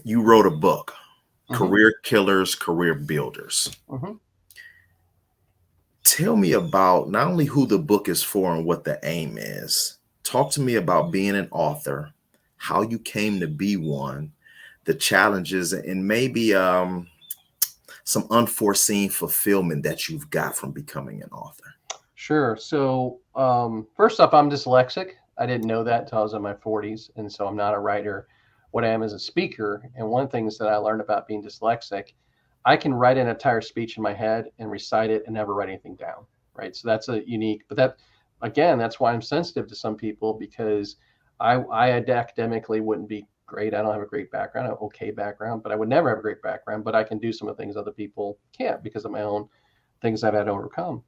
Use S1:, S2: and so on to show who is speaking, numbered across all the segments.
S1: you wrote a book,
S2: Mm-hmm.
S1: Career Killers, Career Builders.
S2: Mm-hmm.
S1: Tell me about not only who the book is for and what the aim is. Talk to me about being an author, how you came to be one, the challenges, and maybe some unforeseen fulfillment that you've got from becoming an author.
S2: Sure. So, first off, I'm dyslexic. I didn't know that until I was in my 40s. And so I'm not a writer. What I am is a speaker. And one of the things that I learned about being dyslexic, I can write an entire speech in my head and recite it and never write anything down. Right. So that's a unique, but that, again, that's why I'm sensitive to some people because I academically wouldn't be great. I don't have a great background, an okay background, but I would never have a great background. But I can do some of the things other people can't because of my own things I've had to overcome.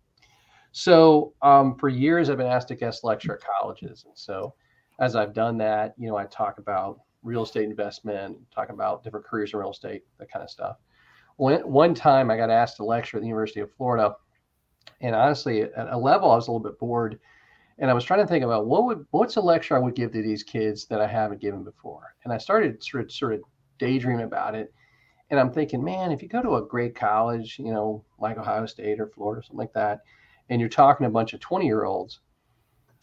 S2: So for years, I've been asked to guest lecture at colleges. And so as I've done that, I talk about real estate investment, talk about different careers in real estate, that kind of stuff. One time I got asked to lecture at the University of Florida. And honestly, at a level, I was a little bit bored. And I was trying to think about what's a lecture I would give to these kids that I haven't given before. And I started sort of daydreaming about it. And I'm thinking, man, if you go to a great college, like Ohio State or Florida, or something like that, and you're talking to a bunch of 20-year-olds,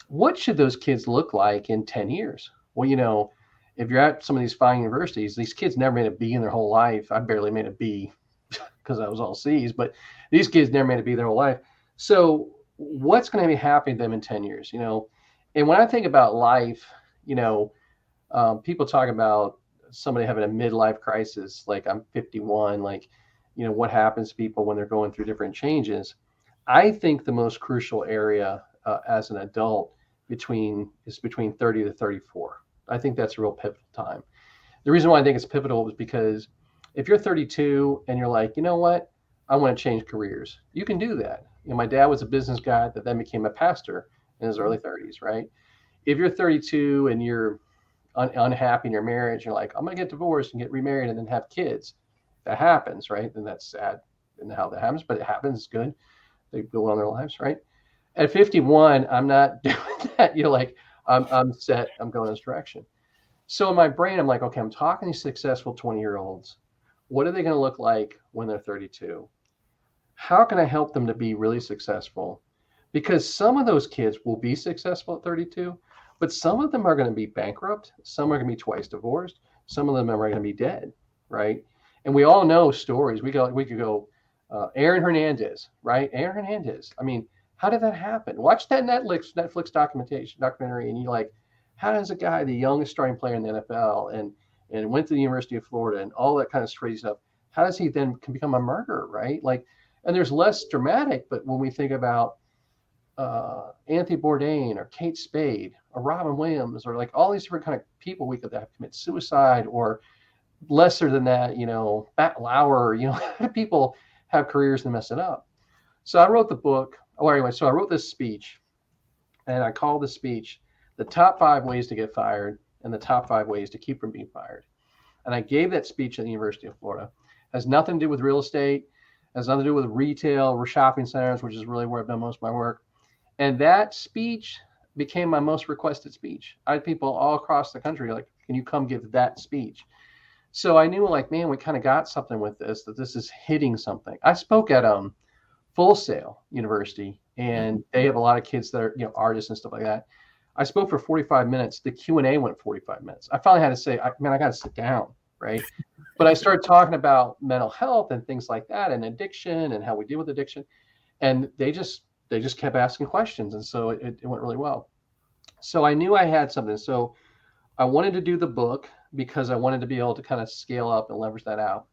S2: what should those kids look like in 10 years? Well, if you're at some of these fine universities, these kids never made a B in their whole life. I barely made a B because I was all C's, but these kids never made a B their whole life. So what's going to be happening to them in 10 years, And when I think about life, people talk about somebody having a midlife crisis, like I'm 51, like, what happens to people when they're going through different changes. I think the most crucial area as an adult is between 30 to 34. I think that's a real pivotal time. The reason why I think it's pivotal is because if you're 32 and you're like, you know what, I want to change careers, you can do that. My dad was a business guy that then became a pastor in his early 30s, right? If you're 32 and you're unhappy in your marriage, you're like, I'm going to get divorced and get remarried and then have kids. That happens, right? And that's sad and how that happens, but it happens. It's good. They go on their lives, right? At 51, I'm not doing that. Like, I'm set. I'm going this direction. So in my brain, I'm like, okay, I'm talking to successful 20-year-olds. What are they going to look like when they're 32? How can I help them to be really successful? Because some of those kids will be successful at 32, but some of them are going to be bankrupt. Some are going to be twice divorced. Some of them are going to be dead, right? And we all know stories. We could go, Aaron Hernandez, right? Aaron Hernandez. I mean, how did that happen? Watch that Netflix documentary, and you're like, how does a guy, the youngest starting player in the NFL, and went to the University of Florida and all that kind of crazy stuff, how does he then can become a murderer, right? Like, and there's less dramatic, but when we think about Anthony Bourdain or Kate Spade or Robin Williams or like all these different kind of people we could have commit suicide or lesser than that, Matt Lauer, people have careers and mess it up. So I wrote the book. Oh, anyway, so I wrote this speech and I called the speech The Top 5 Ways to Get Fired and the Top 5 Ways to Keep from Being Fired. And I gave that speech at the University of Florida. It has nothing to do with real estate, has nothing to do with retail or shopping centers, which is really where I've done most of my work. And that speech became my most requested speech. I had people all across the country like, can you come give that speech? So I knew like, man, we kind of got something with this, that this is hitting something. I spoke at Full Sail University, and they have a lot of kids that are, artists and stuff like that. I spoke for 45 minutes. The Q&A went 45 minutes. I finally had to say, man, I got to sit down, right? But I started talking about mental health and things like that and addiction and how we deal with addiction. And they just kept asking questions. And so it went really well. So I knew I had something. So I wanted to do the book because I wanted to be able to kind of scale up and leverage that out.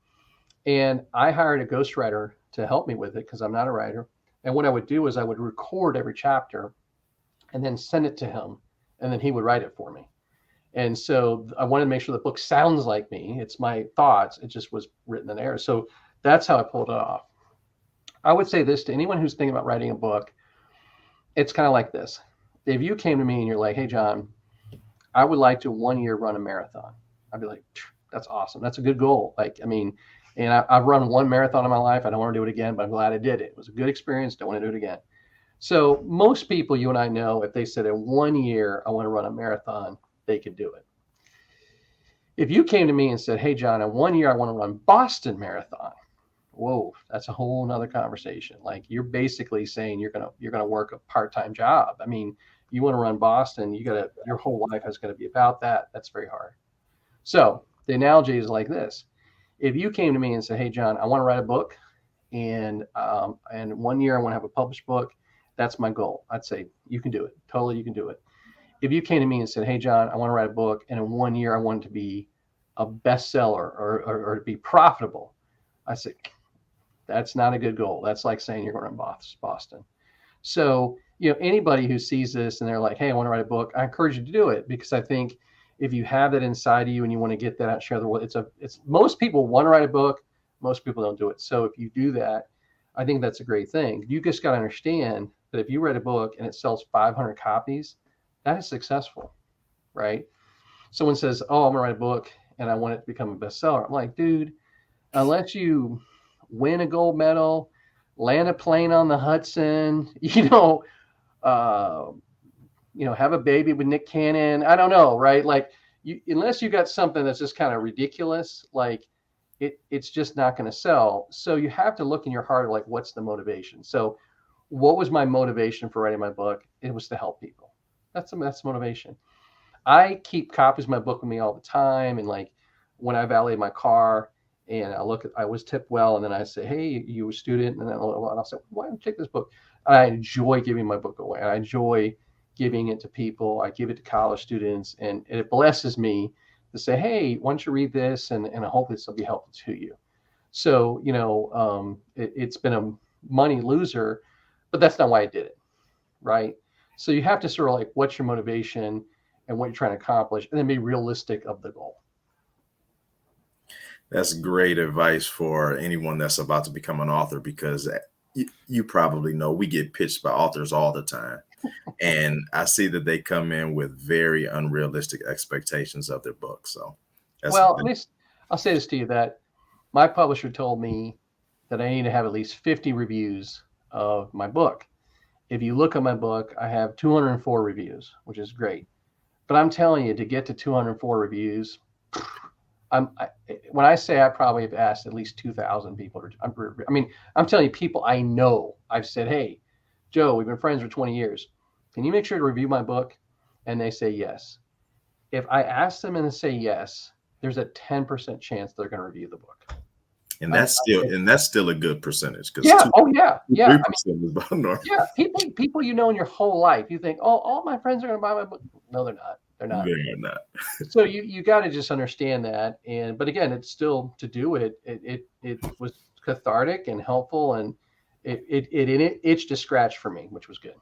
S2: And I hired a ghostwriter to help me with it because I'm not a writer. And what I would do is I would record every chapter and then send it to him. And then he would write it for me. And so I wanted to make sure the book sounds like me. It's my thoughts. It just was written in air. So that's how I pulled it off. I would say this to anyone who's thinking about writing a book. It's kind of like this. If you came to me and you're like, hey, John, I would like to 1 year run a marathon. I'd be like, that's awesome. That's a good goal. And I've run one marathon in my life. I don't want to do it again, but I'm glad I did it. It was a good experience. Don't want to do it again. So most people you and I know, if they said in 1 year, I want to run a marathon, they could do it. If you came to me and said, "Hey, John, in 1 year I want to run Boston Marathon," whoa, that's a whole nother conversation. Like you're basically saying you're gonna work a part-time job. I mean, you want to run Boston, your whole life is gonna be about that. That's very hard. So the analogy is like this: if you came to me and said, "Hey, John, I want to write a book, and 1 year I want to have a published book," that's my goal. I'd say you can do it. Totally, you can do it. If you came to me and said, "Hey, John, I want to write a book, and in 1 year I want it to be a bestseller or to be profitable," I say that's not a good goal. That's like saying you're going to run Boston. So, anybody who sees this and they're like, "Hey, I want to write a book," I encourage you to do it, because I think if you have that inside of you and you want to get that out, share the world, it's most people want to write a book. Most people don't do it. So if you do that, I think that's a great thing. You just got to understand that if you write a book and it sells 500 copies, that is successful, right? Someone says, "Oh, I'm going to write a book and I want it to become a bestseller." I'm like, dude, unless you win a gold medal, land a plane on the Hudson, uh, have a baby with Nick Cannon. I don't know, right? Like, unless you got something that's just kind of ridiculous, like it's just not going to sell. So you have to look in your heart, like, what's the motivation? So, what was my motivation for writing my book? It was to help people. That's motivation. I keep copies of my book with me all the time, and like when I valet my car, and I was tipped well, and then I say, "Hey, you a student?" And then I'll say, "Why don't you take this book?" And I enjoy giving my book away. I enjoy giving it to people. I give it to college students, and it blesses me to say, "Hey, why don't you read this?" And hopefully this will be helpful to you. So, it's been a money loser, but that's not why I did it, right? So you have to sort of like, what's your motivation and what you're trying to accomplish, and then be realistic of the goal.
S1: That's great advice for anyone that's about to become an author, because you probably know we get pitched by authors all the time. And I see that they come in with very unrealistic expectations of their book. So that's
S2: Well, at least I'll say this to you, that my publisher told me that I need to have at least 50 reviews of my book. If you look at my book, I have 204 reviews, which is great. But I'm telling you, to get to 204 reviews, when I say I probably have asked at least 2,000 people. I'm telling you, people I know. I've said, "Hey, Joe, we've been friends for 20 years. Can you make sure to review my book?" And they say yes. If I ask them and they say yes, there's a 10% chance they're going to review the book.
S1: and that's still a good percentage, because
S2: Yeah. Oh, yeah. Yeah.
S1: 3% is about normal.
S2: Yeah. People in your whole life, you think, "Oh, all my friends are going to buy my book." No, they're not. They're not.
S1: They're not.
S2: So you got to just understand that. But again, it's still, to do it. It was cathartic and helpful, and it itched a scratch for me, which was good.